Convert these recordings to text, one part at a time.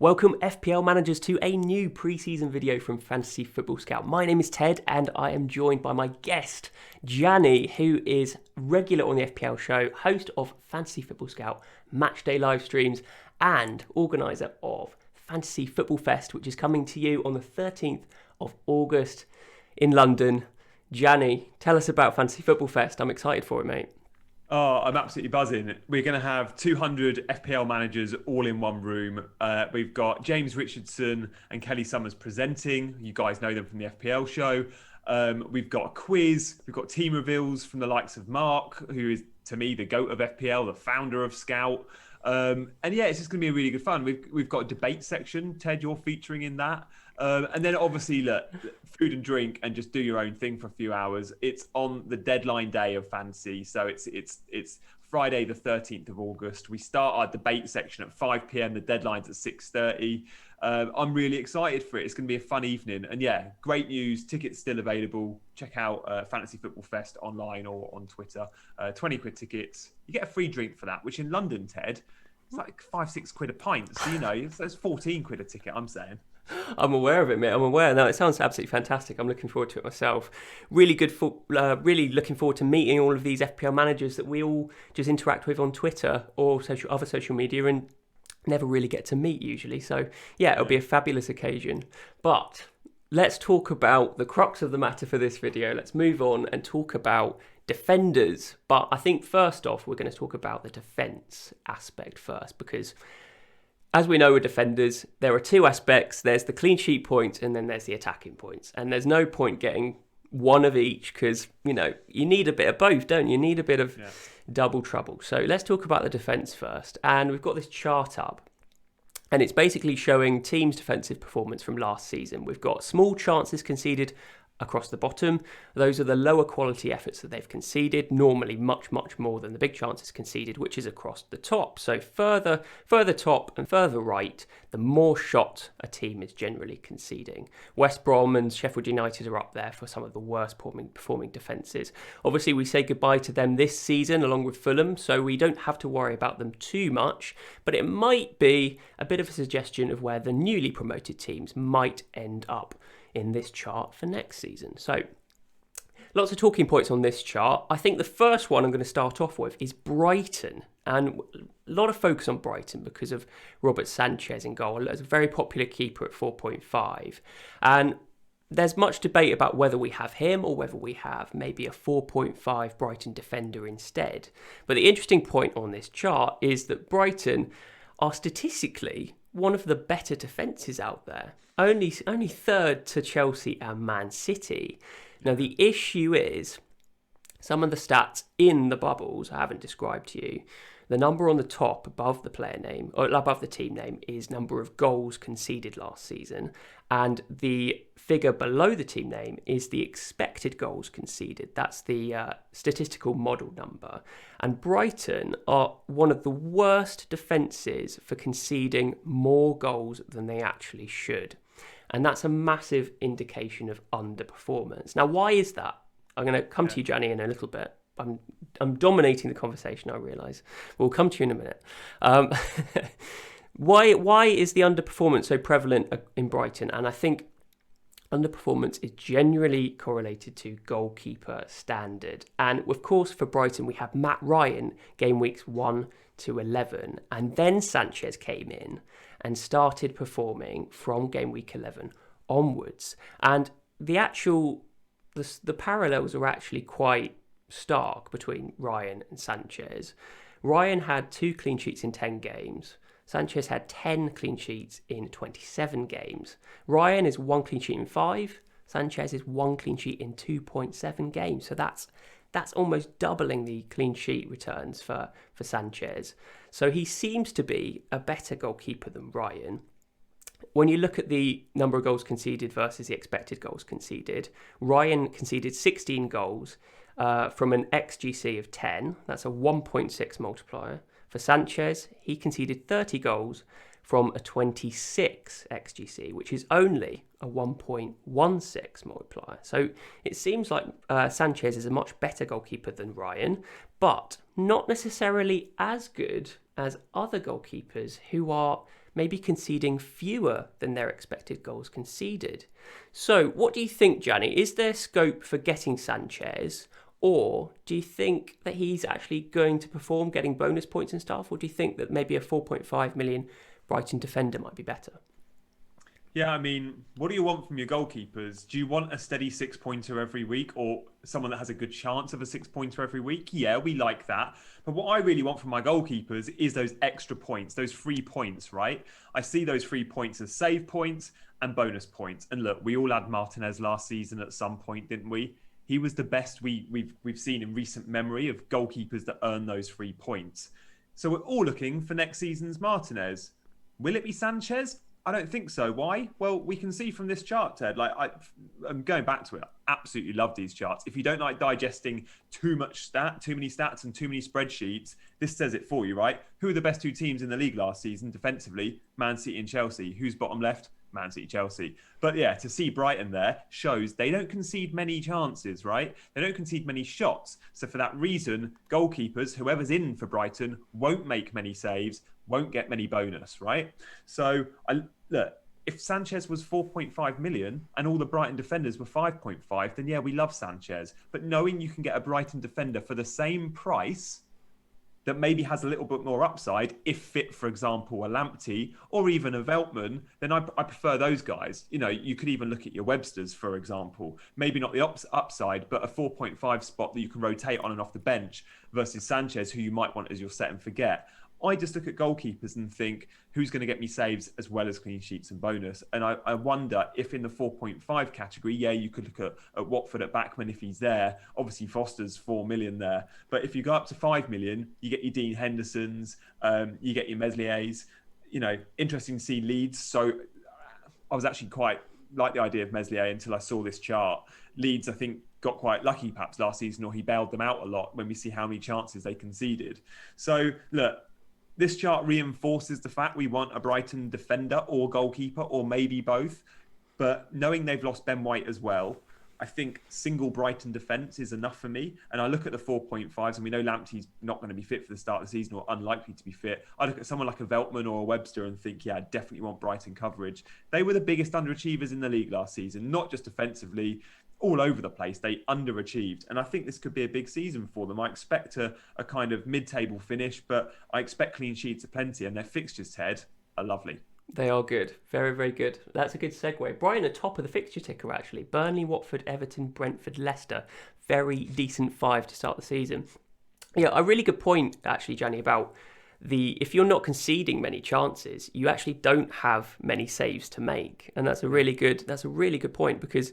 Welcome FPL managers to a new pre-season video from Fantasy Football Scout. My name is Ted and I am joined by my guest, Gianni, who is regular on the FPL show, host of Fantasy Football Scout matchday live streams and organiser of Fantasy Football Fest, which is coming to you on the 13th of August in London. Gianni, tell us about Fantasy Football Fest. I'm excited for it, mate. Oh, I'm absolutely buzzing. We're going to have 200 FPL managers all in one room. We've got James Richardson and Kelly Summers presenting. You guys know them from the FPL show. We've got a quiz. We've got team reveals from the likes of Mark, who is, to me, the GOAT of FPL, the founder of Scout. And yeah, it's just going to be really good fun. We've got a debate section. Ted, you're featuring in that. And then obviously, look, food and drink and just do your own thing for a few hours. It's on the deadline day of Fantasy. So it's Friday, the 13th of August. We start our debate section at 5 p.m. The deadline's at 6:30. I'm really excited for it. It's going to be a fun evening. And yeah, great news. Tickets still available. Check out Fantasy Football Fest online or on Twitter. 20 quid tickets. You get a free drink for that, which in London, Ted, it's like 5-6 quid a pint. So, you know, that's 14 quid a ticket, I'm saying. I'm aware of it, mate. I'm aware. No, it sounds absolutely fantastic. I'm looking forward to it myself. Really really looking forward to meeting all of these FPL managers that we all just interact with on Twitter or other social media and never really get to meet usually. So yeah, it'll be a fabulous occasion. But let's talk about the crux of the matter for this video. Let's move on and talk about defenders. But I think first off, we're going to talk about the defence aspect first, because as we know with defenders, there are two aspects. There's the clean sheet points and then there's the attacking points. And there's no point getting one of each because, you know, you need a bit of both, don't you? You need a bit of double trouble. So let's talk about the defence first. And we've got this chart up. And it's basically showing teams' defensive performance from last season. We've got small chances conceded across the bottom. Those are the lower quality efforts that they've conceded, normally much more than the big chances conceded, which is across the top. So further top and further right, the more shot a team is generally conceding. West Brom and Sheffield United are up there for some of the worst performing defences. Obviously, we say goodbye to them this season along with Fulham, so we don't have to worry about them too much, but it might be a bit of a suggestion of where the newly promoted teams might end up in this chart for next season. So lots of talking points on this chart. I think the first one I'm going to start off with is Brighton, and a lot of focus on Brighton because of Robert Sanchez in goal. As a very popular keeper at 4.5, and there's much debate about whether we have him or whether we have maybe a 4.5 Brighton defender instead. But the interesting point on this chart is that Brighton are statistically one of the better defences out there. Only third to Chelsea and Man City. Now, the issue is some of the stats in the bubbles I haven't described to you. The number on the top above the player name, or above the team name, is number of goals conceded last season. And the figure below the team name is the expected goals conceded. That's the statistical model number. And Brighton are one of the worst defences for conceding more goals than they actually should. And that's a massive indication of underperformance. Now, why is that? I'm going to come to you, Gianni, in a little bit. I'm dominating the conversation, I realise. We'll come to you in a minute. Why is the underperformance so prevalent in Brighton? And I think underperformance is generally correlated to goalkeeper standard. And of course, for Brighton, we have Matt Ryan, game weeks 1 to 11. And then Sanchez came in and started performing from game week 11 onwards. And the parallels are actually quite stark between Ryan and Sanchez. Ryan had 2 clean sheets in 10 games. Sanchez had 10 clean sheets in 27 games. Ryan is 1 clean sheet in 5. Sanchez is 1 clean sheet in 2.7 games. So that's almost doubling the clean sheet returns for Sanchez. So he seems to be a better goalkeeper than Ryan. When you look at the number of goals conceded versus the expected goals conceded, Ryan conceded 16 goals from an XGC of 10. That's a 1.6 multiplier. For Sanchez, he conceded 30 goals from a 26 XGC, which is only a 1.16 multiplier. So it seems like Sanchez is a much better goalkeeper than Ryan, but not necessarily as good as other goalkeepers who are maybe conceding fewer than their expected goals conceded. So what do you think, Gianni? Is there scope for getting Sanchez? Or do you think that he's actually going to perform, getting bonus points and stuff? Or do you think that maybe a 4.5 million Brighton defender might be better? Yeah, I mean, what do you want from your goalkeepers? Do you want a steady 6-pointer every week or someone that has a good chance of a 6-pointer every week? Yeah, we like that. But what I really want from my goalkeepers is those extra points, those 3 points, right? I see those 3 points as save points and bonus points. And look, we all had Martinez last season at some point, didn't we? He was the best we've seen in recent memory of goalkeepers that earn those 3 points. So we're all looking for next season's Martinez. Will it be Sanchez? I don't think so. Why? Well, we can see from this chart, Ted. I'm going back to it. I absolutely love these charts. If you don't like digesting too many stats and too many spreadsheets, this says it for you, right? Who are the best 2 teams in the league last season defensively? Man City and Chelsea. Who's bottom left? Man City, Chelsea. But yeah, to see Brighton there shows they don't concede many chances, right? They don't concede many shots. So for that reason, goalkeepers, whoever's in for Brighton, won't make many saves, won't get many bonus, right? So look, if Sanchez was 4.5 million and all the Brighton defenders were 5.5, then yeah, we love Sanchez. But knowing you can get a Brighton defender for the same price that maybe has a little bit more upside, if fit, for example, a Lamptey or even a Veltman, then I prefer those guys. You know, you could even look at your Websters, for example. Maybe not the upside, but a 4.5 spot that you can rotate on and off the bench versus Sanchez, who you might want as your set and forget. I just look at goalkeepers and think, who's going to get me saves as well as clean sheets and bonus? And I wonder if in the 4.5 category, yeah, you could look at Watford at Backman if he's there. Obviously, Foster's 4 million there. But if you go up to 5 million, you get your Dean Hendersons, you get your Mesliers. You know, interesting to see Leeds. So I was actually quite like the idea of Meslier until I saw this chart. Leeds, I think, got quite lucky perhaps last season, or he bailed them out a lot when we see how many chances they conceded. So look, this chart reinforces the fact we want a Brighton defender or goalkeeper, or maybe both. But knowing they've lost Ben White as well, I think single Brighton defence is enough for me. And I look at the 4.5s, and we know Lamptey's not going to be fit for the start of the season, or unlikely to be fit. I look at someone like a Veltman or a Webster and think, yeah, I definitely want Brighton coverage. They were the biggest underachievers in the league last season, not just offensively, all over the place. They underachieved. And I think this could be a big season for them. I expect a kind of mid-table finish, but I expect clean sheets aplenty, and their fixtures, Ted, are lovely. They are good. Very, very good. That's a good segue. Brighton are top of the fixture ticker, actually. Burnley, Watford, Everton, Brentford, Leicester. Very decent 5 to start the season. Yeah, a really good point, actually, Gianni, about if you're not conceding many chances, you actually don't have many saves to make. And that's a really good point, because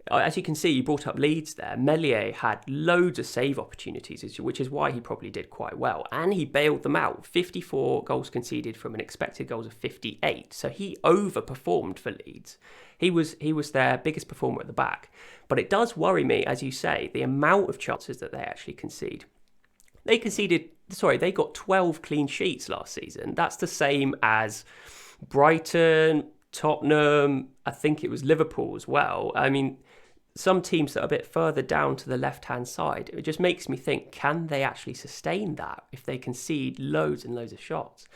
as you can see, you brought up Leeds there. Meslier had loads of save opportunities, which is why he probably did quite well. And he bailed them out. 54 goals conceded from an expected goals of 58. So he overperformed for Leeds. He was their biggest performer at the back. But it does worry me, as you say, the amount of chances that they actually concede. They got 12 clean sheets last season. That's the same as Brighton, Tottenham, I think it was Liverpool as well. I mean, some teams that are a bit further down to the left-hand side, it just makes me think, can they actually sustain that if they concede loads and loads of shots?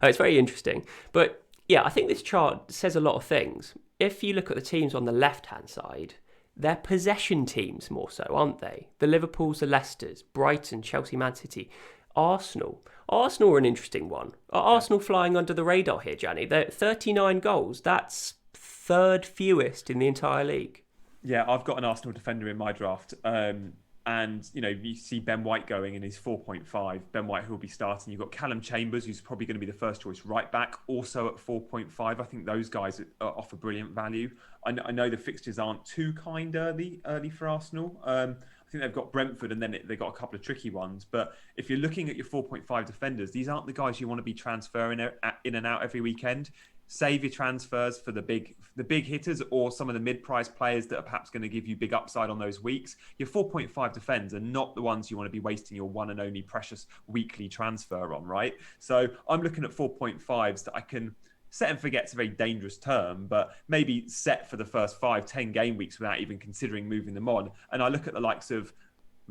It's very interesting. But yeah, I think this chart says a lot of things. If you look at the teams on the left-hand side, they're possession teams more so, aren't they? The Liverpools, the Leicesters, Brighton, Chelsea, Man City, Arsenal. Arsenal are an interesting one. Are Arsenal flying under the radar here, Gianni? They're 39 goals. That's third fewest in the entire league. Yeah, I've got an Arsenal defender in my draft. And, you know, you see Ben White going in his 4.5. Ben White, who will be starting. You've got Callum Chambers, who's probably going to be the first choice right back, also at 4.5. I think those guys offer brilliant value. I know the fixtures aren't too kind early for Arsenal. I think they've got Brentford, and then they've got a couple of tricky ones. But if you're looking at your 4.5 defenders, these aren't the guys you want to be transferring in and out every weekend. Save your transfers for the big hitters, or some of the mid-price players that are perhaps going to give you big upside on those weeks. Your 4.5 defenders are not the ones you want to be wasting your one and only precious weekly transfer on, right? So I'm looking at 4.5s that I can set and forget's a very dangerous term, but maybe set for the first 5-10 game weeks without even considering moving them on. And I look at the likes of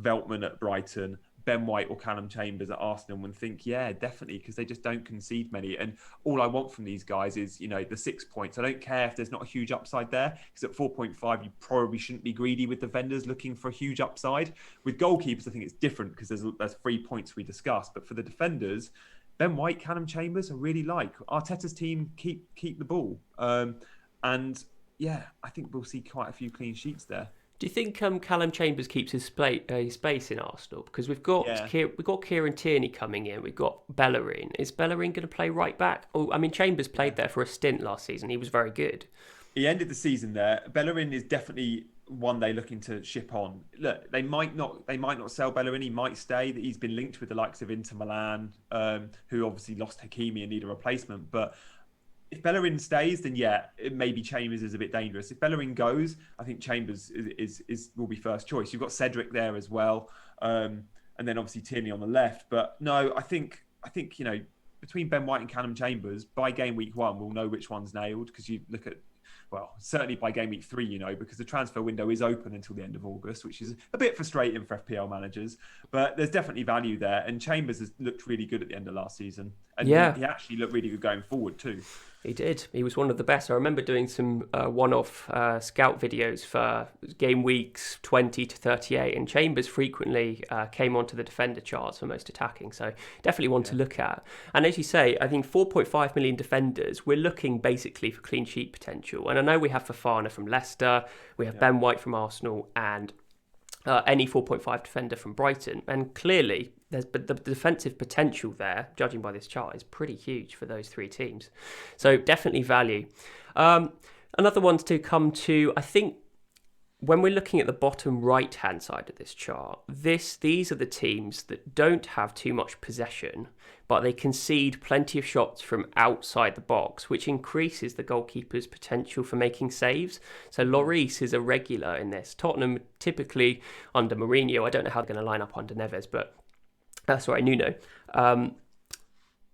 Veltman at Brighton, Ben White or Callum Chambers at Arsenal and think, yeah, definitely, because they just don't concede many. And all I want from these guys is, the 6 points. I don't care if there's not a huge upside there, because at 4.5, you probably shouldn't be greedy with defenders looking for a huge upside. With goalkeepers, I think it's different because there's 3 points we discussed. But for the defenders, Ben White, Callum Chambers, I really like. Arteta's team keep the ball. And yeah, I think we'll see quite a few clean sheets there. Do you think Callum Chambers keeps his space in Arsenal? Because we've got Kieran Tierney coming in, we've got Bellerin. Is Bellerin going to play right back? Oh, I mean, Chambers played there for a stint last season. He was very good. He ended the season there. Bellerin is definitely one they're looking to ship on. Look, they might not sell Bellerin. He might stay. He's been linked with the likes of Inter Milan, who obviously lost Hakimi and need a replacement. But if Bellerin stays, then yeah, maybe Chambers is a bit dangerous. If Bellerin goes, I think Chambers will be first choice. You've got Cedric there as well, and then obviously Tierney on the left. But no, I think between Ben White and Callum Chambers, by game week 1, we'll know which one's nailed, because you look at, well, certainly by game week 3, because the transfer window is open until the end of August, which is a bit frustrating for FPL managers. But there's definitely value there. And Chambers has looked really good at the end of last season. And he actually looked really good going forward too. He did. He was one of the best. I remember doing some one-off scout videos for game weeks 20 to 38, and Chambers frequently came onto the defender charts for most attacking. So definitely one to look at. And as you say, I think 4.5 million defenders, we're looking basically for clean sheet potential. And I know we have Fofana from Leicester, we have Ben White from Arsenal, and any 4.5 defender from Brighton. And clearly, the defensive potential there, judging by this chart, is pretty huge for those 3 teams. So definitely value. Another one to come to, I think, when we're looking at the bottom right-hand side of this chart, these are the teams that don't have too much possession, but they concede plenty of shots from outside the box, which increases the goalkeeper's potential for making saves. So Lloris is a regular in this. Tottenham, typically under Mourinho, I don't know how they're going to line up under Neves, but Nuno.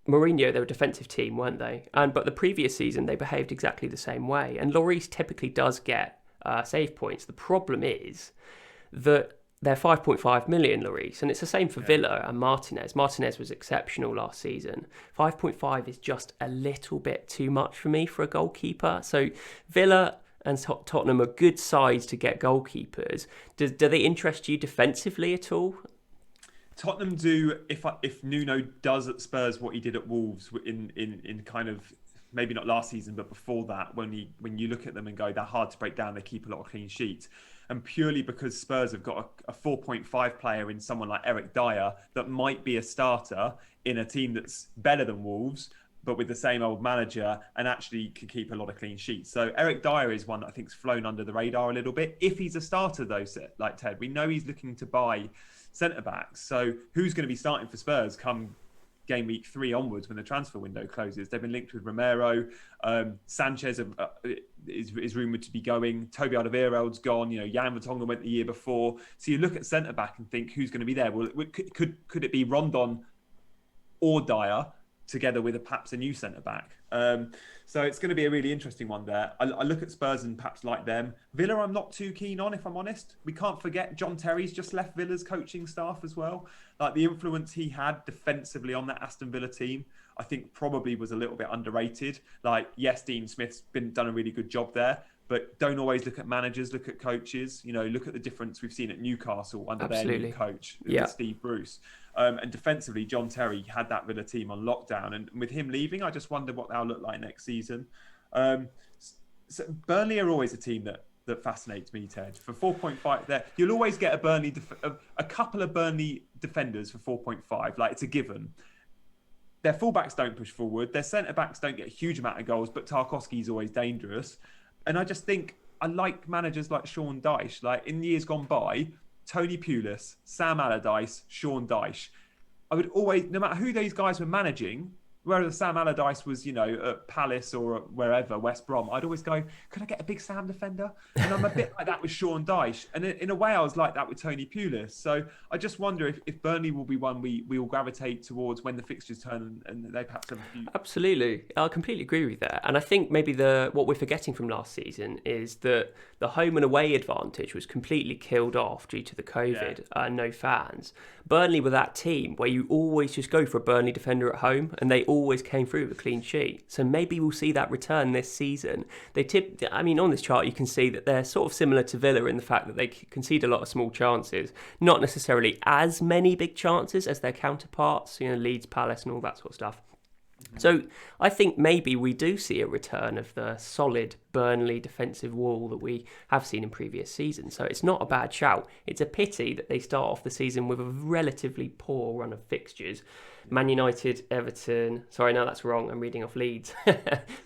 Mourinho, they're a defensive team, weren't they? But the previous season, they behaved exactly the same way. And Lloris typically does get save points. The problem is that they're 5.5 million, Lloris, and it's the same for Villa and Martinez. Martinez was exceptional last season. 5.5 is just a little bit too much for me for a goalkeeper. So Villa and Tottenham are good sides to get goalkeepers. Do they interest you defensively at all? Tottenham do if Nuno does at Spurs what he did at Wolves in kind of, maybe not last season, but before that, when you look at them and go, they're hard to break down, they keep a lot of clean sheets. And purely because Spurs have got a 4.5 player in someone like Eric Dyer that might be a starter in a team that's better than Wolves, but with the same old manager, and actually can keep a lot of clean sheets. So Eric Dyer is one that I think's flown under the radar a little bit. If he's a starter though, like Ted, we know he's looking to buy centre-backs. So who's going to be starting for Spurs come game week 3 onwards when the transfer window closes? They've been linked with Romero. Sanchez is rumoured to be going. Toby Alderweireld's gone. Jan Vertonghen went the year before. So you look at centre-back and think, who's going to be there? Well, could it be Rondon or Dyer together with perhaps a new centre-back? So it's going to be a really interesting one there. I look at Spurs and perhaps like them. Villa I'm not too keen on, if I'm honest. We can't forget John Terry's just left Villa's coaching staff as well. Like, the influence he had defensively on that Aston Villa team, I think probably was a little bit underrated. Like, yes, Dean Smith's done a really good job there, but don't always look at managers, look at coaches. Look at the difference we've seen at Newcastle under their new coach, Steve Bruce. And defensively, John Terry had that Villa team on lockdown. And with him leaving, I just wonder what they'll look like next season. So Burnley are always a team that fascinates me, Ted. For 4.5 there, you'll always get a couple of Burnley defenders for 4.5. Like, it's a given. Their fullbacks don't push forward. Their centre-backs don't get a huge amount of goals, but Tarkowski's always dangerous. And I just think I like managers like Sean Dyche. Like, in years gone by, Tony Pulis, Sam Allardyce, Sean Dyche. I would always, no matter who these guys were managing, whether Sam Allardyce was, at Palace or at wherever, West Brom, I'd always go, could I get a big Sam defender? And I'm a bit like that with Sean Dyche. And in a way, I was like that with Tony Pulis. So I just wonder if Burnley will be one we will gravitate towards when the fixtures turn and they perhaps have a few. Absolutely. I completely agree with that. And I think maybe what we're forgetting from last season is that the home and away advantage was completely killed off due to the COVID and no fans. Burnley were that team where you always just go for a Burnley defender at home and they always came through with a clean sheet. So maybe we'll see that return this season. On this chart you can see that they're sort of similar to Villa in the fact that they concede a lot of small chances, not necessarily as many big chances as their counterparts, Leeds, Palace and all that sort of stuff. So I think maybe we do see a return of the solid Burnley defensive wall that we have seen in previous seasons. So it's not a bad shout. It's a pity that they start off the season with a relatively poor run of fixtures. Man United, Everton. Sorry, no, that's wrong. I'm reading off Leeds.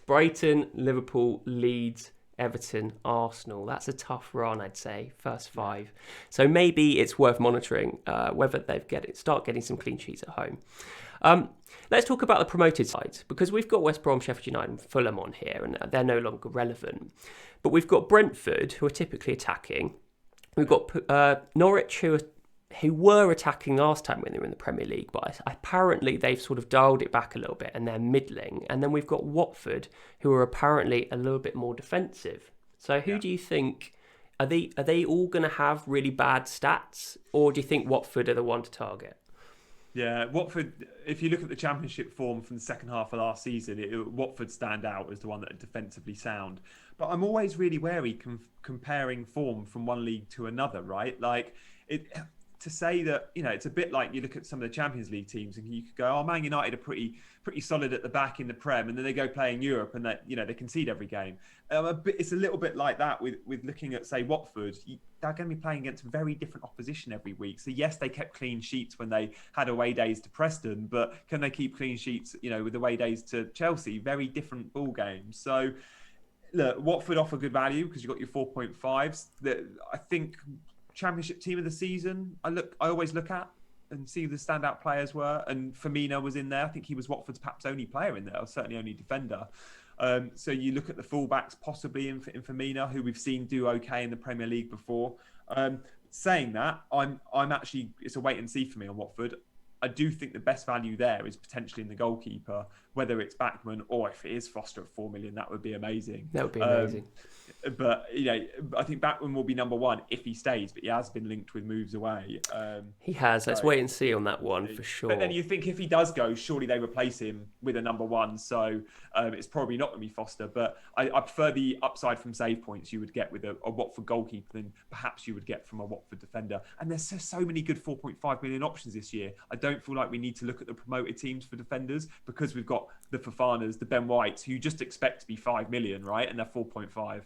Brighton, Liverpool, Leeds, Everton, Arsenal. That's a tough run, I'd say, first 5. So maybe it's worth monitoring whether they start getting some clean sheets at home. Let's talk about the promoted sides, because we've got West Brom, Sheffield United and Fulham on here, and they're no longer relevant. But we've got Brentford, who are typically attacking. We've got Norwich, who were attacking last time when they were in the Premier League, but apparently they've sort of dialed it back a little bit, and they're middling. And then we've got Watford, who are apparently a little bit more defensive. So who do you think... Are they all going to have really bad stats, or do you think Watford are the one to target? Yeah, Watford, if you look at the Championship form from the second half of last season, Watford stand out as the one that are defensively sound. But I'm always really wary comparing form from one league to another, right? Like, to say that, it's a bit like you look at some of the Champions League teams and you could go, Man United are pretty solid at the back in the Prem, and then they go play in Europe and they concede every game. It's a little bit like that with looking at, say, Watford. They're going to be playing against very different opposition every week. So yes, they kept clean sheets when they had away days to Preston, but can they keep clean sheets, with away days to Chelsea? Very different ball games. So look, Watford offer good value because you've got your 4.5s. I think Championship team of the season, I always look at and see who the standout players were, and Firmino was in there. I think he was Watford's perhaps only player in there, or certainly only defender. So you look at the fullbacks possibly in Firmino, who we've seen do okay in the Premier League before. Saying that, I'm actually, it's a wait and see for me on Watford. I do think the best value there is potentially in the goalkeeper, whether it's Bachmann or if it is Foster at 4 million, that would be amazing. That would be amazing. But I think Bachmann will be number one if he stays, but he has been linked with moves away. He has. Let's wait and see on that one for sure. But then you think if he does go, surely they replace him with a number one. So it's probably not going to be Foster. But I prefer the upside from save points you would get with a Watford goalkeeper than perhaps you would get from a Watford defender. And there's so many good 4.5 million options this year. I don't feel like we need to look at the promoted teams for defenders, because we've got the Fofanas, the Ben Whites, who you just expect to be 5 million, right? And they're 4.5.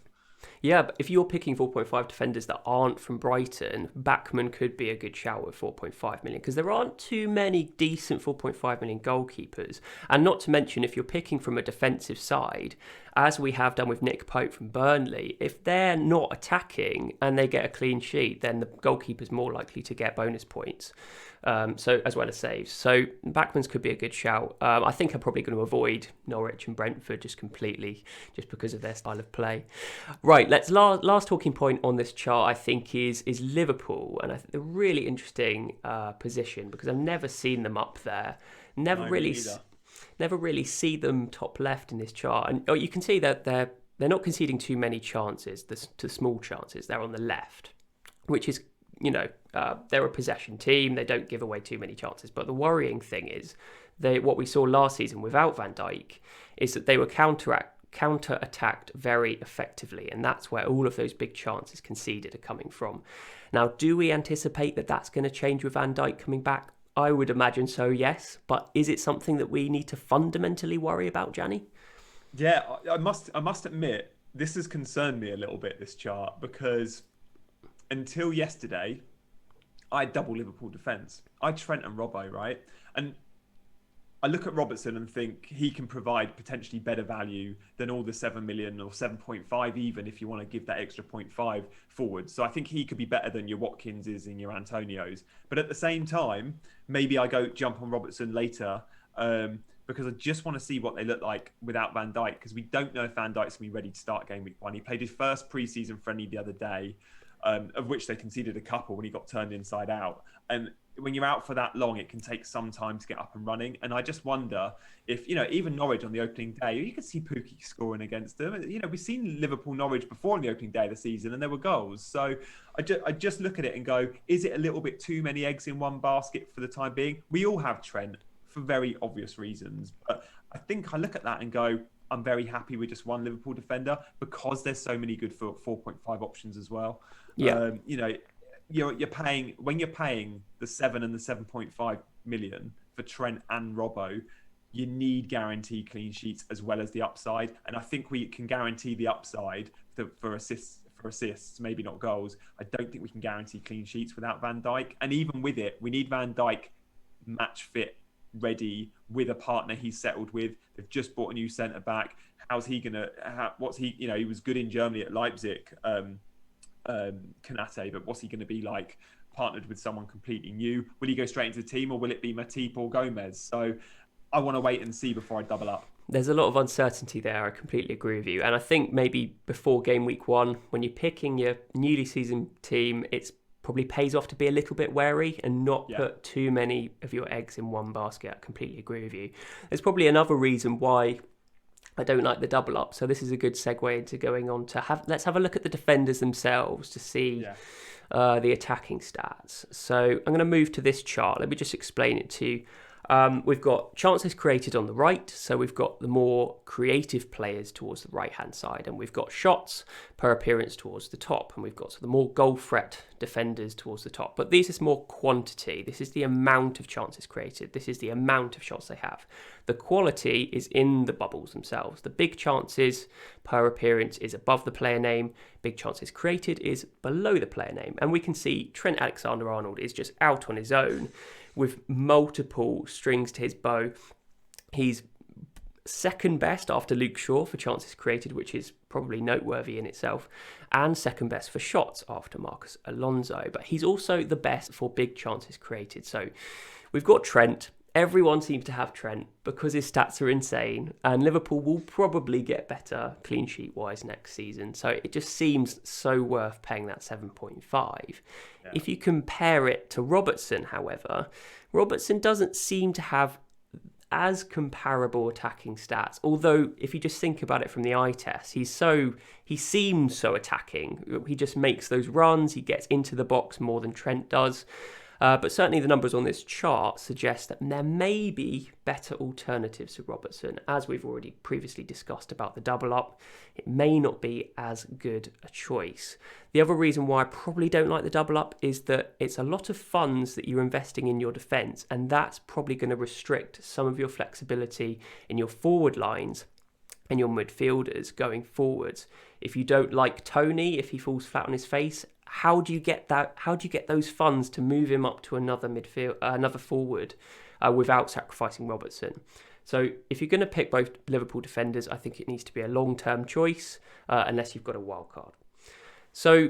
Yeah, but if you're picking 4.5 defenders that aren't from Brighton, Bachmann could be a good shout with 4.5 million, because there aren't too many decent 4.5 million goalkeepers. And not to mention, if you're picking from a defensive side, as we have done with Nick Pope from Burnley, if they're not attacking and they get a clean sheet, then the goalkeeper's more likely to get bonus points, so as well as saves. So Bachmann's could be a good shout. I think I'm probably going to avoid Norwich and Brentford just because of their style of play. Right, let's last talking point on this chart, I think, is Liverpool, and I think a really interesting position, because I've never seen them up there. Never really see them top left in this chart, and you can see that they're not conceding too many chances, to small chances. They're on the left, which is, they're a possession team. They don't give away too many chances. But the worrying thing is what we saw last season without Van Dijk is that they were counter-attacked very effectively, and that's where all of those big chances conceded are coming from. Now, do we anticipate that that's going to change with Van Dijk coming back? I would imagine so, yes. But is it something that we need to fundamentally worry about, Gianni? Yeah, I must admit, this has concerned me a little bit, this chart, because until yesterday, I had double Liverpool defence. I had Trent and Robbo, right? And I look at Robertson and think he can provide potentially better value than all the 7 million or 7.5 even, if you want to give that extra 0.5 forward. So I think he could be better than your Watkinses and your Antonios. But at the same time, maybe I jump on Robertson later because I just want to see what they look like without Van Dijk, because we don't know if Van Dijk's going to be ready to start game week 1. He played his first pre-season friendly the other day, of which they conceded a couple when he got turned inside out. And when you're out for that long, it can take some time to get up and running. And I just wonder if, even Norwich on the opening day, you could see Pukki scoring against them. We've seen Liverpool-Norwich before on the opening day of the season, and there were goals. So I just look at it and go, is it a little bit too many eggs in one basket for the time being? We all have Trent for very obvious reasons. But I think I look at that and go, I'm very happy with just one Liverpool defender, because there's so many good 4.5 options as well. Yeah. You're paying, when you're paying the 7 and the 7.5 million for Trent and Robbo, you need guaranteed clean sheets as well as the upside. And I think we can guarantee the upside for assists, maybe not goals. I don't think we can guarantee clean sheets without Van Dijk. And even with it, we need Van Dijk match fit, ready, with a partner he's settled with. They've just bought a new centre back. How's he gonna? He was good in Germany at Leipzig, Konate, but what's he going to be like partnered with someone completely new? Will he go straight into the team, or will it be Matip or Gomez? So I want to wait and see before I double up. There's a lot of uncertainty there. I completely agree with you. And I think maybe before game week 1, when you're picking your newly seasoned team, it's probably pays off to be a little bit wary and not put too many of your eggs in one basket. I completely agree with you. There's probably another reason why I don't like the double up. So this is a good segue into going on to let's have a look at the defenders themselves to see the attacking stats. So I'm going to move to this chart. Let me just explain it to you. We've got chances created on the right, so we've got the more creative players towards the right-hand side, and we've got shots per appearance towards the top, and we've got the more goal threat defenders towards the top. But this is more quantity. This is the amount of chances created. This is the amount of shots they have. The quality is in the bubbles themselves. The big chances per appearance is above the player name. Big chances created is below the player name. And we can see Trent Alexander-Arnold is just out on his own with multiple strings to his bow. He's second best after Luke Shaw for chances created, which is probably noteworthy in itself, and second best for shots after Marcus Alonso. But he's also the best for big chances created. So we've got Trent. Everyone seems to have Trent because his stats are insane, and Liverpool will probably get better clean sheet wise next season. So it just seems so worth paying that 7.5. Yeah. If you compare it to Robertson, however, Robertson doesn't seem to have as comparable attacking stats. Although if you just think about it from the eye test, he seems so attacking. He just makes those runs. He gets into the box more than Trent does. But certainly the numbers on this chart suggest that there may be better alternatives to Robertson. As we've already previously discussed about the double up, it may not be as good a choice. The other reason why I probably don't like the double up is that it's a lot of funds that you're investing in your defence, and that's probably going to restrict some of your flexibility in your forward lines and your midfielders going forwards. If you don't like Tony, if he falls flat on his face, how do you get that? How do you get those funds to move him up to another forward without sacrificing Robertson? So if you're going to pick both Liverpool defenders, I think it needs to be a long-term choice, unless you've got a wild card. So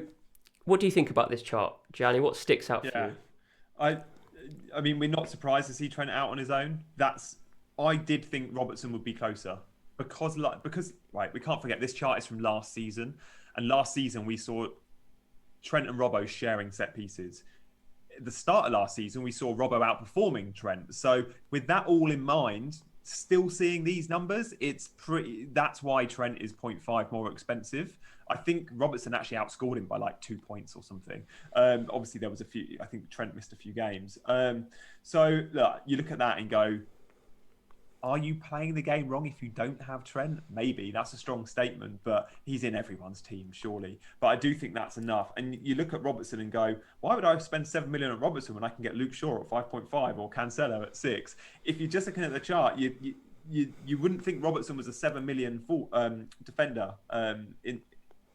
what do you think about this chart, Gianni? What sticks out for you? I mean, we're not surprised to see Trent out on his own. I did think Robertson would be closer because we can't forget this chart is from last season, and last season we saw Trent and Robbo sharing set pieces. At the start of last season, we saw Robbo outperforming Trent. So with that all in mind, still seeing these numbers, that's why Trent is 0.5 more expensive. I think Robertson actually outscored him by like 2 points or something. Obviously there was I think Trent missed a few games. So look, you look at that and go, are you playing the game wrong if you don't have Trent? Maybe. That's a strong statement, but he's in everyone's team, surely. But I do think that's enough. And you look at Robertson and go, why would I spend 7 million on Robertson when I can get Luke Shaw at 5.5 or Cancelo at 6? If you're just looking at the chart, you wouldn't think Robertson was a 7 million defender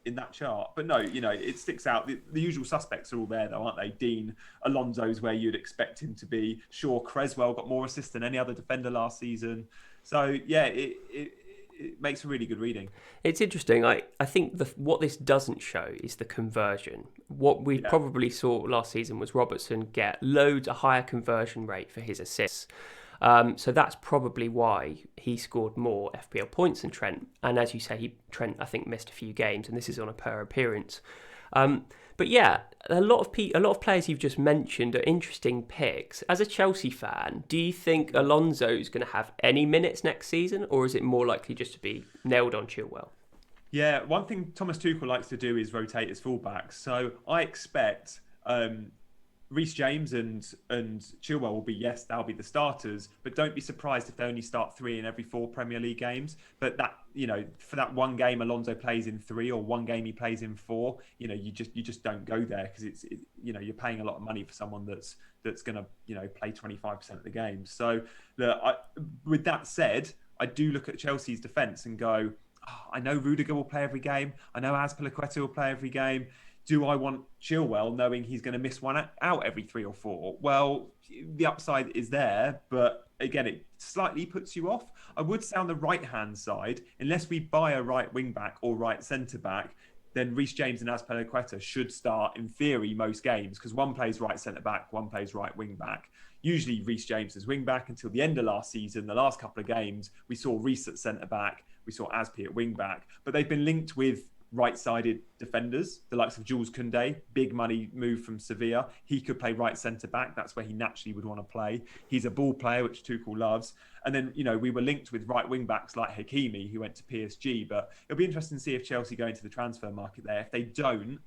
in that chart. But no, it sticks out. The usual suspects are all there, though, aren't they? Dean, Alonso's where you'd expect him to be. Shaw, Creswell got more assists than any other defender last season. So, yeah, it makes a really good reading. It's interesting. I think what this doesn't show is the conversion. What we probably saw last season was Robertson get a higher conversion rate for his assists. So that's probably why he scored more FPL points than Trent. And as you say, Trent, I think, missed a few games, and this is on a per appearance. But yeah, a lot of players you've just mentioned are interesting picks. As a Chelsea fan, do you think Alonso's going to have any minutes next season, or is it more likely just to be nailed on Chilwell? Yeah, one thing Thomas Tuchel likes to do is rotate his fullbacks. So I expect Reece James and Chilwell will be, yes, they'll be the starters, but don't be surprised if they only start 3 in every 4 Premier League games. But that, for that one game Alonso plays in 3 or one game he plays in 4, you just don't go there because you're paying a lot of money for someone that's going to play 25% of the games. So with that said, I do look at Chelsea's defence and go, I know Rudiger will play every game. I know Azpilicueta will play every game. Do I want Chilwell knowing he's going to miss one out every 3 or 4? Well, the upside is there, but again, it slightly puts you off. I would say on the right-hand side, unless we buy a right wing-back or right centre-back, then Reece James and Azpilicueta should start, in theory, most games, because one plays right centre-back, one plays right wing-back. Usually Reece James is wing-back until the end of last season. The last couple of games, we saw Reece at centre-back, we saw Azpi at wing-back, but they've been linked with right-sided defenders, the likes of Jules Koundé, big money move from Sevilla. He could play right centre-back. That's where he naturally would want to play. He's a ball player, which Tuchel loves. And then, we were linked with right wing-backs like Hakimi, who went to PSG. But it'll be interesting to see if Chelsea go into the transfer market there. If they don't,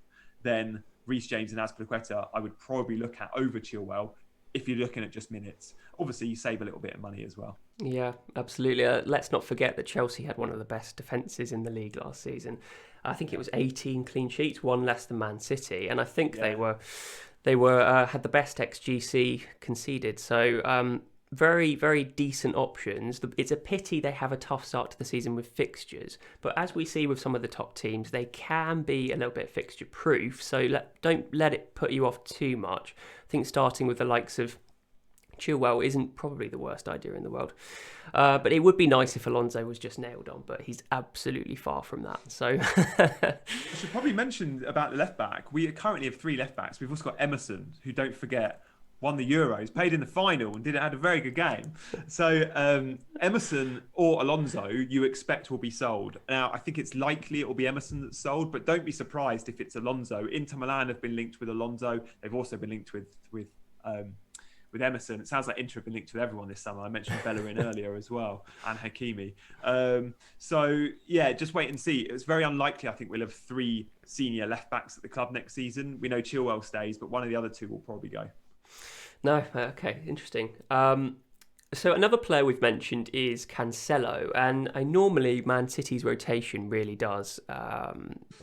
then Reece James and Azpilicueta, I would probably look at over Chilwell if you're looking at just minutes. Obviously, you save a little bit of money as well. Yeah, absolutely. Let's not forget that Chelsea had one of the best defences in the league last season. I think it was 18 clean sheets, one less than Man City, and I think they were had the best XGC conceded. So very, very decent options. It's a pity they have a tough start to the season with fixtures, but as we see with some of the top teams, they can be a little bit fixture proof. So don't let it put you off too much. I think starting with the likes of Chilwell isn't probably the worst idea in the world. But it would be nice if Alonso was just nailed on, but he's absolutely far from that. So I should probably mention about the left back. We currently have 3 left backs. We've also got Emerson, who, don't forget, won the Euros, played in the final and had a very good game. So Emerson or Alonso, you expect will be sold. Now, I think it's likely it will be Emerson that's sold, but don't be surprised if it's Alonso. Inter Milan have been linked with Alonso. They've also been linked with Emerson. It sounds like Inter have been linked with everyone this summer. I mentioned Bellerin earlier as well, and Hakimi. So yeah, just wait and see. It's very unlikely, I think, we'll have 3 senior left backs at the club next season. We know Chilwell stays, but one of the other 2 will probably go. No, okay, interesting. So another player we've mentioned is Cancelo, and normally Man City's rotation really does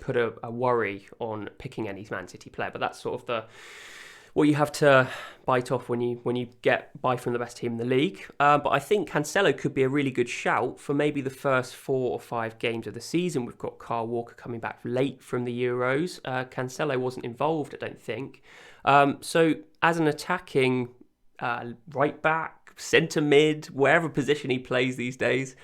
put a worry on picking any Man City player, but that's sort of what you have to bite off when you buy from the best team in the league. But I think Cancelo could be a really good shout for maybe the first 4 or 5 games of the season. We've got Kyle Walker coming back late from the Euros. Cancelo wasn't involved, I don't think. So as an attacking right back, centre mid, wherever position he plays these days,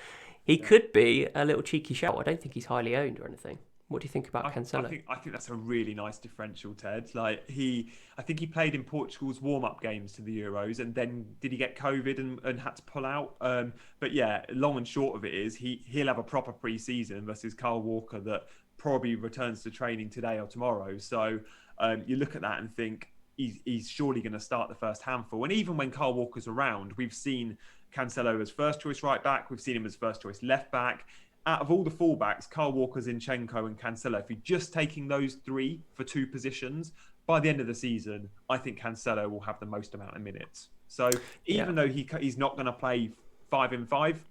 he could be a little cheeky shout. I don't think he's highly owned or anything. What do you think about Cancelo? I think that's a really nice differential, Ted. I think he played in Portugal's warm-up games to the Euros, and then did he get COVID and had to pull out? But yeah, long and short of it is he'll have a proper pre-season versus Kyle Walker that probably returns to training today or tomorrow. So you look at that and think he's surely going to start the first handful. And even when Kyle Walker's around, we've seen Cancelo as first choice right back. We've seen him as first choice left back. Out of all the fullbacks, Kyle Walker, Zinchenko and Cancelo, if you're just taking those 3 for 2 positions, by the end of the season, I think Cancelo will have the most amount of minutes. So even though he's not going to play 5 in 5,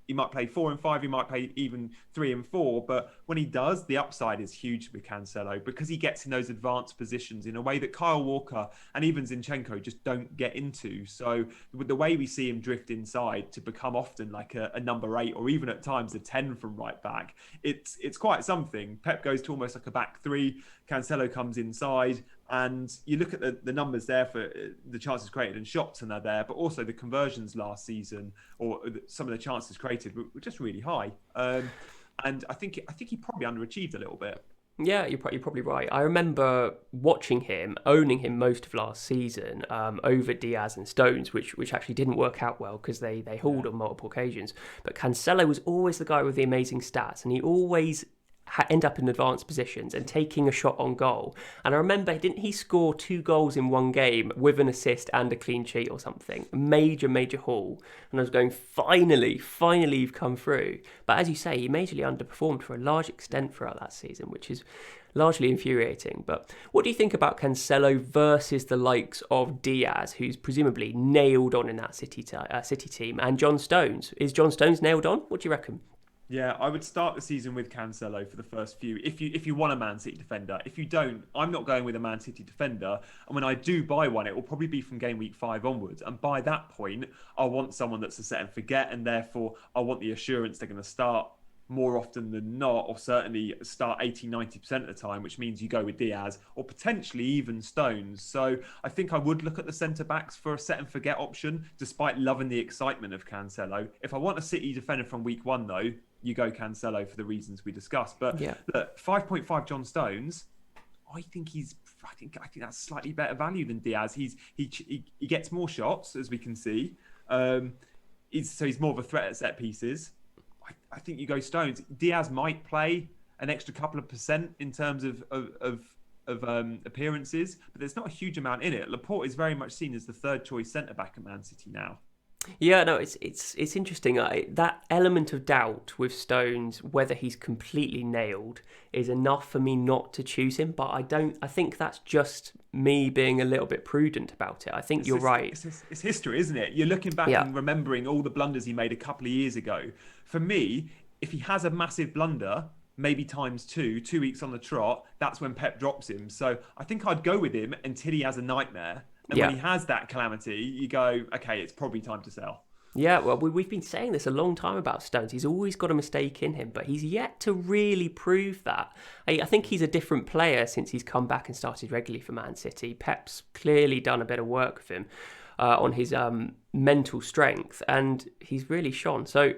he might play 4 and 5. He might play even 3 and 4. But when he does, the upside is huge with Cancelo because he gets in those advanced positions in a way that Kyle Walker and even Zinchenko just don't get into. So with the way we see him drift inside to become often like a number 8 or even at times a 10 from right back, it's quite something. Pep goes to almost like a back 3. Cancelo comes inside. And you look at the numbers there for the chances created and shots, and they're there, but also the conversions last season or some of the chances created were just really high. And I think he probably underachieved a little bit. Yeah, you're probably right. I remember watching him, owning him most of last season over Diaz and Stones, which actually didn't work out well because they hauled Yeah. on multiple occasions. But Cancelo was always the guy with the amazing stats, and he always end up in advanced positions and taking a shot on goal. And I remember, didn't he score 2 goals in one game with an assist and a clean sheet or something? Major haul. And I was going, finally you've come through. But as you say, he majorly underperformed for a large extent throughout that season, which is largely infuriating. But what do you think about Cancelo versus the likes of Diaz, who's presumably nailed on in that City team, and John Stones? Is John Stones nailed on? What do you reckon? Yeah, I would start the season with Cancelo for the first few. If you want a Man City defender, if you don't, I'm not going with a Man City defender. And when I do buy one, it will probably be from game week 5 onwards. And by that point, I want someone that's a set and forget, and therefore I want the assurance they're going to start more often than not, or certainly start 80-90% of the time, which means you go with Diaz or potentially even Stones. So I think I would look at the centre backs for a set and forget option, despite loving the excitement of Cancelo. If I want a City defender from week 1, though, you go Cancelo for the reasons we discussed. But Yeah. look, 5.5 John Stones, I think that's slightly better value than Diaz. He gets more shots, as we can see. He's more of a threat at set pieces. I think you go Stones. Diaz might play an extra couple of percent in terms of appearances, but there's not a huge amount in it. Laporte is very much seen as the third choice centre back at Man City now. Yeah, no, it's interesting. That element of doubt with Stones, whether he's completely nailed, is enough for me not to choose him. But I don't. I think that's just me being a little bit prudent about it. I think you're right. It's history, isn't it? You're looking back and remembering all the blunders he made a couple of years ago. For me, if he has a massive blunder, maybe times 2 weeks on the trot, that's when Pep drops him. So I think I'd go with him until he has a nightmare. And when he has that calamity, you go, okay, it's probably time to sell. Yeah, well, we've been saying this a long time about Stones. He's always got a mistake in him, but he's yet to really prove that. I think he's a different player since he's come back and started regularly for Man City. Pep's clearly done a bit of work with him on his mental strength, and he's really shone. So,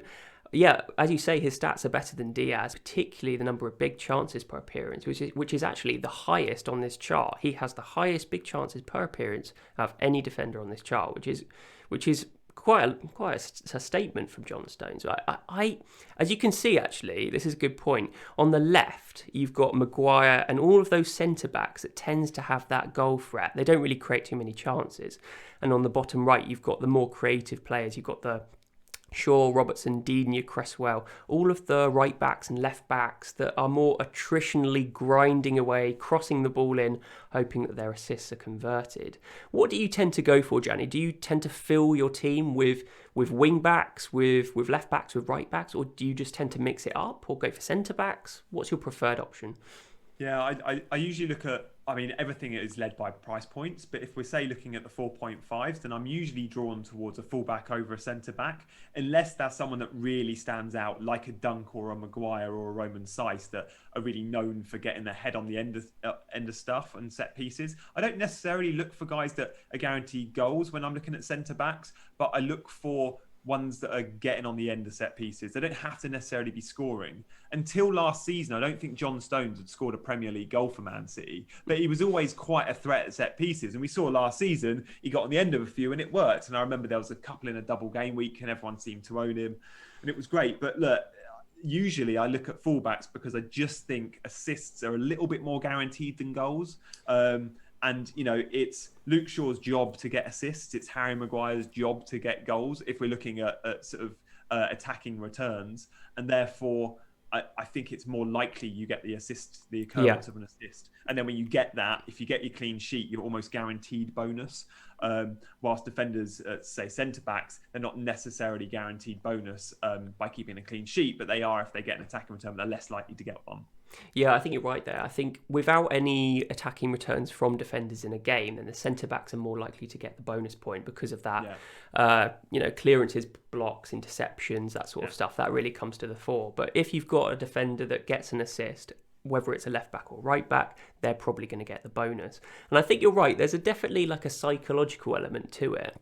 yeah, as you say, his stats are better than Diaz, particularly the number of big chances per appearance, which is actually the highest on this chart. He has the highest big chances per appearance of any defender on this chart, which is quite a statement from John Stones. I as you can see, actually, this is a good point. On the left, you've got Maguire and all of those centre backs that tends to have that goal threat. They don't really create too many chances. And on the bottom right, you've got the more creative players. You've got the Shaw, Robertson, Digne, Cresswell, all of the right backs and left backs that are more attritionally grinding away, crossing the ball in, hoping that their assists are converted. What do you tend to go for, Gianni? Do you tend to fill your team with wing backs, with left backs, with right backs, or do you just tend to mix it up or go for centre backs? What's your preferred option? Yeah, I usually look at, everything is led by price points, but if we're, say, looking at the 4.5s, then I'm usually drawn towards a fullback over a centre-back, unless that's someone that really stands out, like a Dunk or a Maguire or a Roman Saiss, that are really known for getting their head on the end of stuff and set pieces. I don't necessarily look for guys that are guaranteed goals when I'm looking at centre-backs, but I look for ones that are getting on the end of set pieces. They don't have to necessarily be scoring. Until last season, I don't think John Stones had scored a Premier League goal for Man City, but he was always quite a threat at set pieces. And we saw last season, he got on the end of a few and it worked. And I remember there was a couple in a double game week and everyone seemed to own him and it was great. But look, usually I look at fullbacks because I just think assists are a little bit more guaranteed than goals. And, it's Luke Shaw's job to get assists. It's Harry Maguire's job to get goals if we're looking at sort of attacking returns. And therefore, I think it's more likely you get the assist, the occurrence of an assist. And then when you get that, if you get your clean sheet, you're almost guaranteed bonus. Whilst defenders, say centre-backs, they're not necessarily guaranteed bonus by keeping a clean sheet, but they are if they get an attacking return, they're less likely to get one. Yeah, I think you're right there. I think without any attacking returns from defenders in a game, then the centre-backs are more likely to get the bonus point because of that. Clearances, blocks, interceptions, that sort of stuff. That really comes to the fore. But if you've got a defender that gets an assist, whether it's a left back or right back, they're probably going to get the bonus. And I think you're right. There's definitely like a psychological element to it.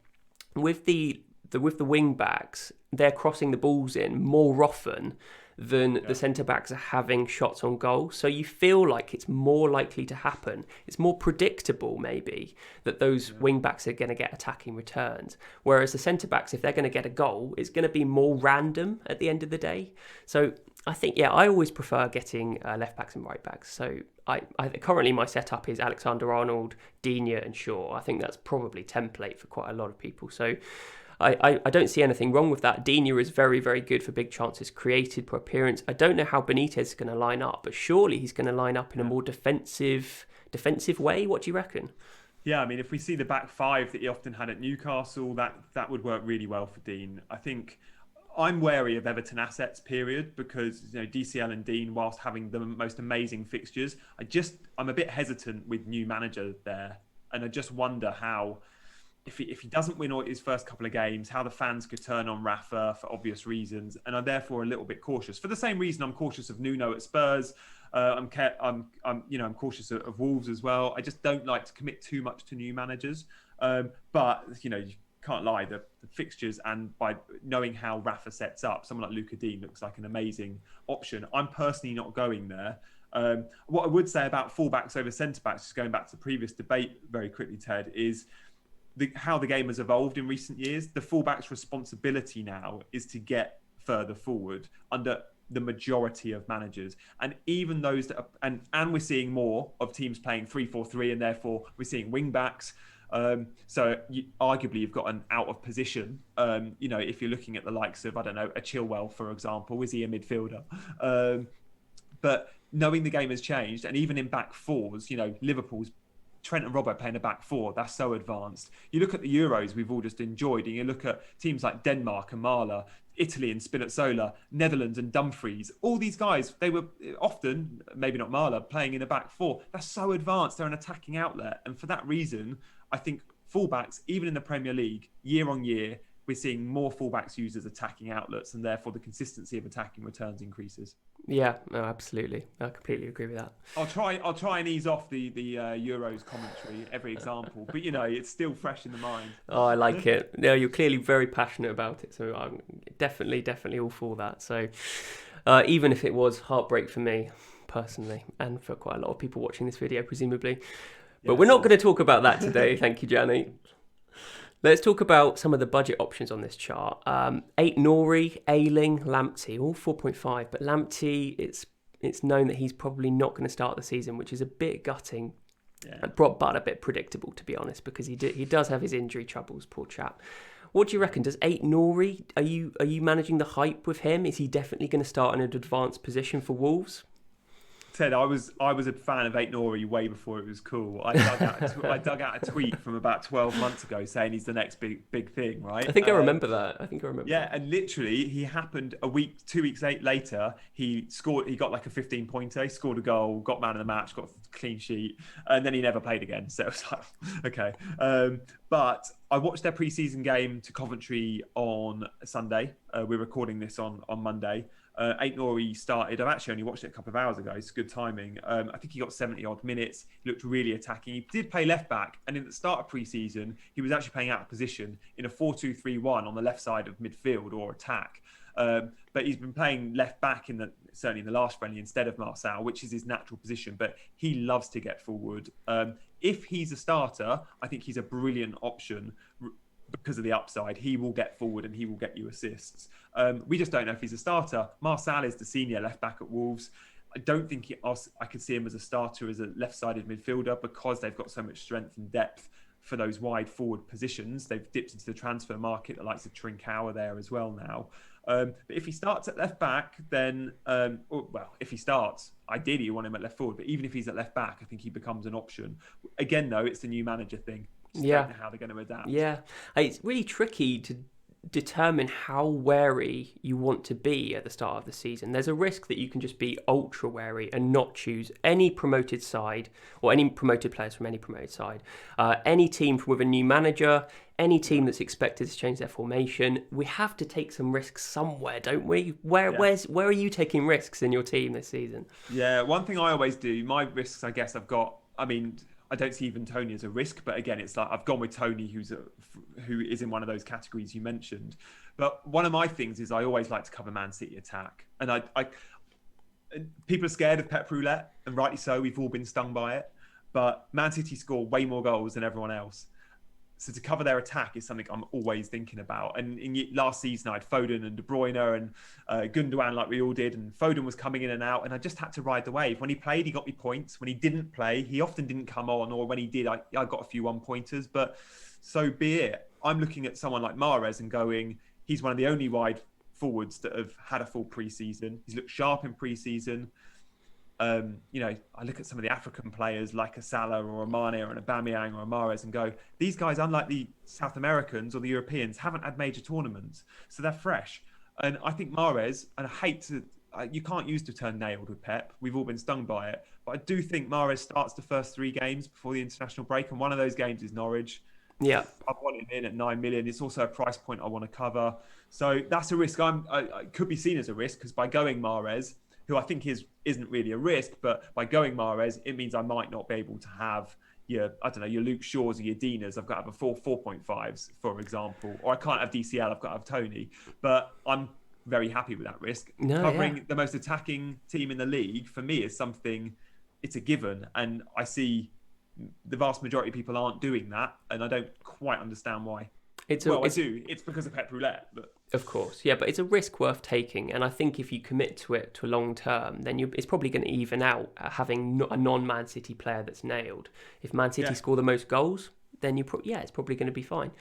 With the wing backs, they're crossing the balls in more often than the centre-backs are having shots on goal. So you feel like it's more likely to happen. It's more predictable, maybe, that those wing-backs are going to get attacking returns. Whereas the centre-backs, if they're going to get a goal, it's going to be more random at the end of the day. So I think, I always prefer getting left-backs and right-backs. So I currently my setup is Alexander-Arnold, Digne and Shaw. I think that's probably template for quite a lot of people. So I don't see anything wrong with that. Digne is very, very good for big chances created per appearance. I don't know how Benitez is going to line up, but surely he's going to line up in a more defensive way. What do you reckon? Yeah, I mean, if we see the back five that he often had at Newcastle, that would work really well for Dean. I think I'm wary of Everton assets, period, because DCL and Dean, whilst having the most amazing fixtures, I'm a bit hesitant with new manager there, and I just wonder how. If he doesn't win his first couple of games, how the fans could turn on Rafa for obvious reasons, and I'm therefore a little bit cautious. For the same reason, I'm cautious of Nuno at Spurs. I'm cautious of Wolves as well. I just don't like to commit too much to new managers. But you can't lie, the fixtures, and by knowing how Rafa sets up, someone like Luka Dean looks like an amazing option. I'm personally not going there. What I would say about fullbacks over centre backs, just going back to the previous debate very quickly, Ted, is how the game has evolved in recent years. The fullback's responsibility now is to get further forward under the majority of managers, and even those that are, and we're seeing more of teams playing 3-4-3, and therefore we're seeing wing backs. So arguably you've got an out of position. If you're looking at the likes of, I don't know, a Chilwell, for example, is he a midfielder? But knowing the game has changed, and even in back fours, Liverpool's Trent and Robbo playing a back four, that's so advanced. You look at the Euros we've all just enjoyed, and you look at teams like Denmark and Mahler, Italy and Spinazzola, Netherlands and Dumfries. All these guys, they were often, maybe not Mahler, playing in a back four. That's so advanced. They're an attacking outlet. And for that reason, I think fullbacks, even in the Premier League, year on year, we're seeing more fullbacks used as attacking outlets, and therefore the consistency of attacking returns increases. Yeah, no, absolutely. I completely agree with that. I'll try and ease off the Euros commentary every example, but it's still fresh in the mind. Oh, I like it. No, you're clearly very passionate about it, so I'm definitely all for that. So even if it was heartbreak for me personally, and for quite a lot of people watching this video presumably, but we're not going to talk about that today. Thank you, Gianni. Let's talk about some of the budget options on this chart. 8 Nori, Ayling, Lamptey, all 4.5. But Lamptey, it's known that he's probably not going to start the season, which is a bit gutting, but a bit predictable, to be honest, because he does have his injury troubles, poor chap. What do you reckon? Does 8 Nori, are you managing the hype with him? Is he definitely going to start in an advanced position for Wolves? Ted, I was a fan of 8 Nori way before it was cool. I dug out a tweet from about 12 months ago saying he's the next big thing, right? I think I remember that. Yeah, and literally he happened 2 weeks later. He scored. He got like a 15-pointer. He scored a goal, got man of the match, got a clean sheet, and then he never played again. So it was like, okay. But I watched their pre-season game to Coventry on Sunday. We're recording this on Monday. 8 Nori started. I've actually only watched it a couple of hours ago. It's good timing. I think he got 70 odd minutes. He looked really attacking. He did play left back, and in the start of pre-season, he was actually playing out of position in a 4-2-3-1 on the left side of midfield or attack. But he's been playing left back certainly in the last friendly instead of Marçal, which is his natural position. But he loves to get forward. If he's a starter, I think he's a brilliant option. Because of the upside, he will get forward and he will get you assists. We just don't know if he's a starter. Marçal is the senior left back at Wolves. I don't think I could see him as a starter as a left-sided midfielder because they've got so much strength and depth for those wide forward positions. They've dipped into the transfer market. The likes of Trincao there as well now. But if he starts at left back, then if he starts, ideally you want him at left forward. But even if he's at left back, I think he becomes an option. Again, though, it's the new manager thing. Just don't know how they're going to adapt. Yeah, it's really tricky to determine how wary you want to be at the start of the season. There's a risk that you can just be ultra wary and not choose any promoted side or any promoted players from any promoted side. Any team with a new manager, any team that's expected to change their formation. We have to take some risks somewhere, don't we? Where are you taking risks in your team this season? Yeah, one thing I always do, my risks, I guess I've got, I don't see even Tony as a risk, but again, it's like I've gone with Tony, who is in one of those categories you mentioned. But one of my things is I always like to cover Man City attack, and I people are scared of Pep Roulette, and rightly so. We've all been stung by it, but Man City score way more goals than everyone else. So to cover their attack is something I'm always thinking about. And last season, I had Foden and De Bruyne and Gundogan like we all did. And Foden was coming in and out, and I just had to ride the wave. When he played, he got me points. When he didn't play, he often didn't come on. Or when he did, I got a few one-pointers. But so be it. I'm looking at someone like Mahrez and going, he's one of the only wide forwards that have had a full pre-season. He's looked sharp in pre-season. I look at some of the African players like a Salah or a Mane or an Aubameyang or a Mahrez and go, these guys, unlike the South Americans or the Europeans, haven't had major tournaments, so they're fresh. And I think Mahrez, and I hate to, you can't use the term nailed with Pep. We've all been stung by it, but I do think Mahrez starts the first 3 games before the international break, and one of those games is Norwich. Yeah, I want him in at 9 million. It's also a price point I want to cover, so that's a risk. I could be seen as a risk because by going Mahrez, who I think isn't really a risk, but by going Mahrez, it means I might not be able to have your Luke Shaws or your Dinas. I've got to have 4.5s, for example, or I can't have DCL. I've got to have Tony. But I'm very happy with that risk. Covering the most attacking team in the league for me is something. It's a given, and I see the vast majority of people aren't doing that, and I don't quite understand why. I do. It's because of Pep Roulette. But... Of course, yeah, but it's a risk worth taking. And I think if you commit to it to a long term, then it's probably going to even out having a non-Man City player that's nailed. If Man City score the most goals, then it's probably going to be fine.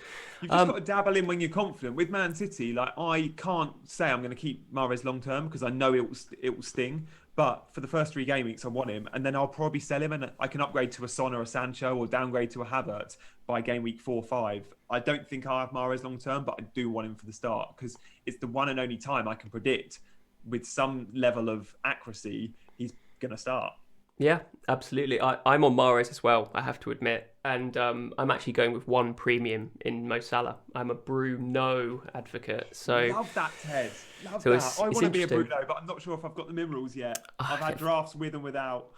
You've just got to dabble in when you're confident. With Man City, like I can't say I'm going to keep Mahrez long term because I know it will sting. But for the first 3 game weeks, I want him, and then I'll probably sell him, and I can upgrade to a Son or a Sancho or downgrade to a Havertz by game week 4 or 5. I don't think I'll have Mahrez long term, but I do want him for the start because it's the one and only time I can predict with some level of accuracy he's going to start. Yeah, absolutely. I'm on Mahrez as well, I have to admit. And I'm actually going with 1 premium in Mo Salah. I'm a Bruno advocate. So love that, Ted. Love that. I want to be a Bruno, but I'm not sure if I've got the minerals yet. I've had drafts with and without.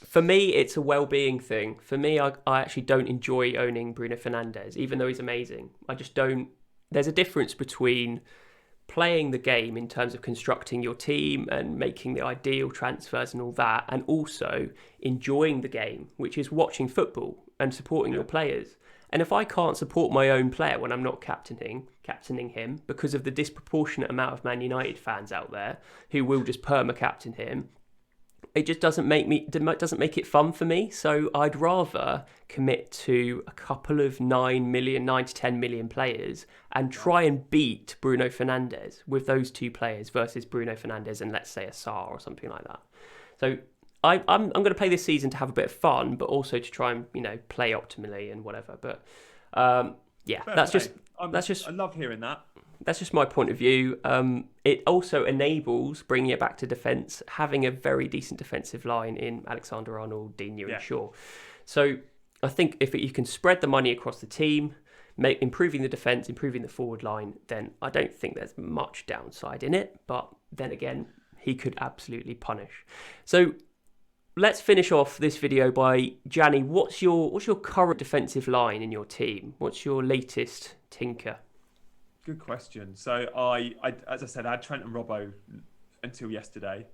For me, it's a well-being thing. For me, I actually don't enjoy owning Bruno Fernandes, even though he's amazing. I just don't... There's a difference between playing the game in terms of constructing your team and making the ideal transfers and all that, and also enjoying the game, which is watching football and supporting your players. And if I can't support my own player when I'm not captaining him because of the disproportionate amount of Man United fans out there who will just perma-captain him, it just doesn't make it fun for me. So I'd rather commit to a couple of 9 to 10 million players and try and beat Bruno Fernandes with those 2 players versus Bruno Fernandes and let's say a Sarr or something like that. So I'm going to play this season to have a bit of fun, but also to try and play optimally and whatever. But that's just I love hearing that. That's just my point of view. It also enables, bringing it back to defence, having a very decent defensive line in Alexander-Arnold, Digne and Shaw. So I think if you can spread the money across the team, improving the defence, improving the forward line, then I don't think there's much downside in it. But then again, he could absolutely punish. So let's finish off this video by, Gianni, what's your current defensive line in your team? What's your latest tinker? Good question. So I as I said, I had Trent and Robbo until yesterday,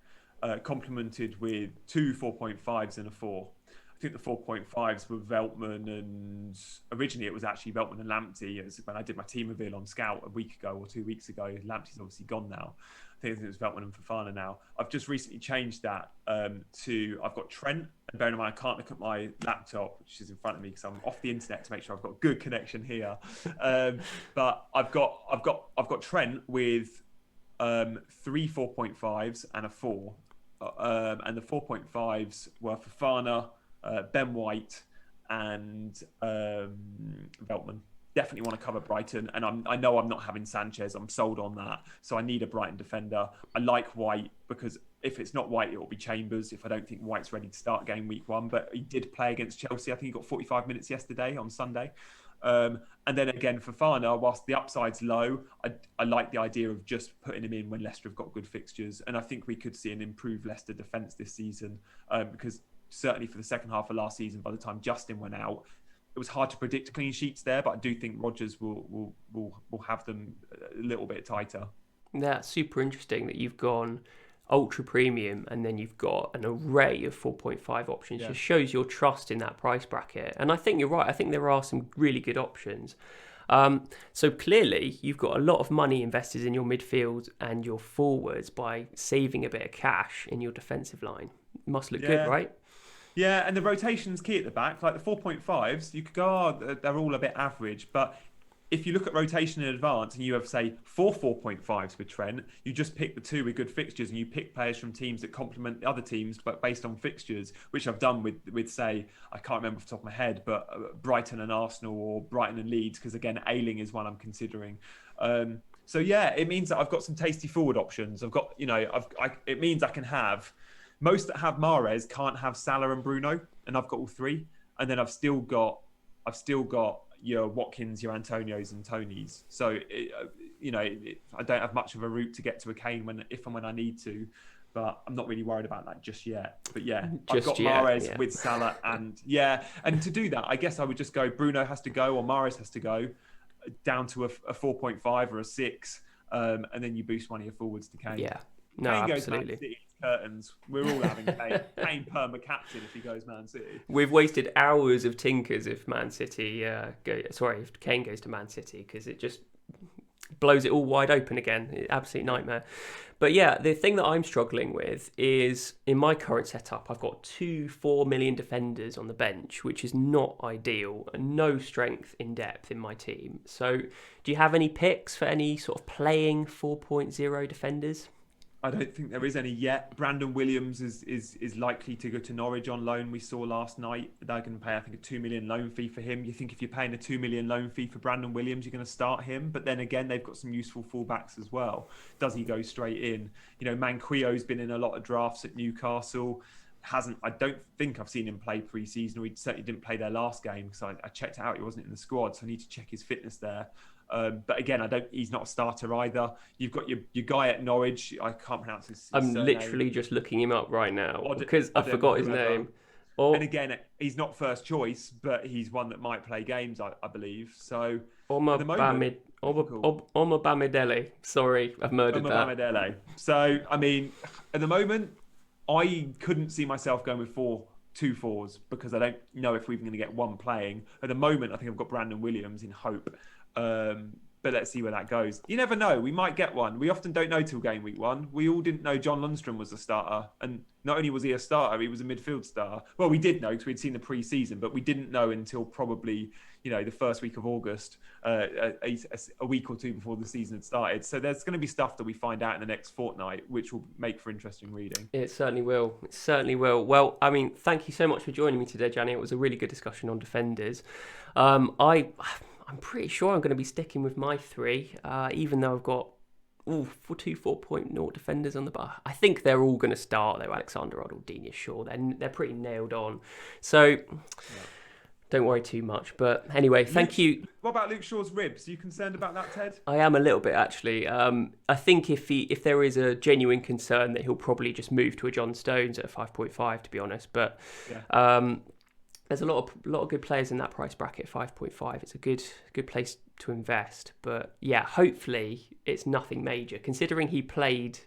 complemented with 2 4.5s and a 4. I think the 4.5s were Veltman, and originally it was actually Veltman and Lamptey. It was when I did my team reveal on Scout a week ago or 2 weeks ago. Lamptey's obviously gone now. I think it was Veltman and Fofana now. I've just recently changed that to I've got Trent, and bearing in mind I can't look at my laptop, which is in front of me because I'm off the internet to make sure I've got good connection here. But I've got Trent with 3 4.5s and a 4, and the 4.5s were Fofana, Ben White, and Veltman. Definitely want to cover Brighton, and I know I'm not having Sanchez. I'm sold on that, so I need a Brighton defender. I like White because if it's not White, it will be Chambers. If I don't think White's ready to start game week 1, but he did play against Chelsea. I think he got 45 minutes yesterday on Sunday. And then again, Fofana, whilst the upside's low, I like the idea of just putting him in when Leicester have got good fixtures, and I think we could see an improved Leicester defence this season because certainly for the second half of last season, by the time Justin went out, it was hard to predict clean sheets there, but I do think Rodgers will have them a little bit tighter. That's super interesting that you've gone ultra premium and then you've got an array of 4.5 options. Just shows your trust in that price bracket. And I think you're right. I think there are some really good options. So clearly you've got a lot of money invested in your midfield and your forwards by saving a bit of cash in your defensive line. Must look good, right? Yeah, and the rotation's key at the back. Like the 4.5s, you could go, they're all a bit average. But if you look at rotation in advance and you have, say, 4.5s with Trent, you just pick the 2 with good fixtures and you pick players from teams that complement the other teams, but based on fixtures, which I've done with say, I can't remember off the top of my head, but Brighton and Arsenal or Brighton and Leeds, because again, Ayling is one I'm considering. So yeah, it means that I've got some tasty forward options. I've got, it means I can have... Most that have Mahrez can't have Salah and Bruno, and I've got all 3. And then I've still got your Watkins, your Antonios, and Tonys. So I don't have much of a route to get to a Kane if and when I need to, but I'm not really worried about that just yet. But yeah, I've got Mahrez with Salah, and to do that, I guess I would just go Bruno has to go or Mahrez has to go down to a 4.5 or a 6, and then you boost one of your forwards to Kane. Yeah. No, Kane absolutely. Goes Man City, curtains. We're all having Kane. Kane perma captain if he goes Man City. We've wasted hours of tinkers if if Kane goes to Man City, because it just blows it all wide open again. Absolute nightmare. But yeah, the thing that I'm struggling with is in my current setup, I've got 2 4 million defenders on the bench, which is not ideal, and no strength in depth in my team. So do you have any picks for any sort of playing 4.0 defenders? I don't think there is any yet. Brandon Williams is likely to go to Norwich on loan. We saw last night they're going to pay, I think, a 2 million loan fee for him. You think if you're paying a 2 million loan fee for Brandon Williams, you're going to start him. But then again, they've got some useful fullbacks as well. Does he go straight in? Manquillo's been in a lot of drafts at Newcastle. I don't think I've seen him play pre-season, or he certainly didn't play their last game, because I checked it out. He wasn't in the squad, so I need to check his fitness there. But again, he's not a starter either. You've got your guy at Norwich. I can't pronounce his surname. Literally just looking him up right now because I forgot his name. And again, he's not first choice, but he's one that might play games, I believe. So Omar Bamidele. Sorry, I've murdered that. Bamidele. So, I mean, at the moment, I couldn't see myself going with 2 4s because I don't know if we're even going to get one playing. At the moment, I think I've got Brandon Williams in hope. But let's see where that goes. You never know. We might get one. We often don't know till game week 1. We all didn't know John Lundstrom was a starter. And not only was he a starter, he was a midfield starter. Well, we did know because we'd seen the pre-season, but we didn't know until probably, the first week of August, a week or 2 before the season had started. So there's going to be stuff that we find out in the next fortnight, which will make for interesting reading. It certainly will. It certainly will. Well, I mean, thank you so much for joining me today, Gianni. It was a really good discussion on defenders. I'm pretty sure I'm going to be sticking with my 3, even though I've got 2 4.0 defenders on the bar. I think they're all going to start, though. Alexander-Arnold, Digne, Shaw, they're pretty nailed on. So don't worry too much. But anyway, thank you. What about Luke Shaw's ribs? Are you concerned about that, Ted? I am a little bit, actually. I think if there is a genuine concern that he'll probably just move to a John Stones at a 5.5, to be honest. But there's a lot of good players in that price bracket, 5.5. It's a good place to invest. But yeah, hopefully it's nothing major. Considering he played,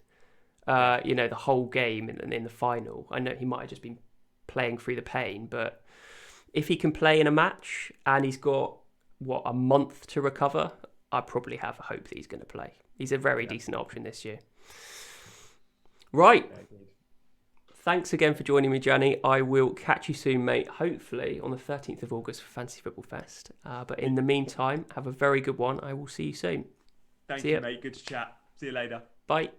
the whole game in the final. I know he might have just been playing through the pain, but if he can play in a match and he's got a month to recover, I probably have a hope that he's going to play. He's a very decent option this year. Right. Thanks again for joining me, Gianni. I will catch you soon, mate. Hopefully on the 13th of August for Fantasy Football Fest. But in the meantime, have a very good one. I will see you soon. Thank you, mate. Good to chat. See you later. Bye.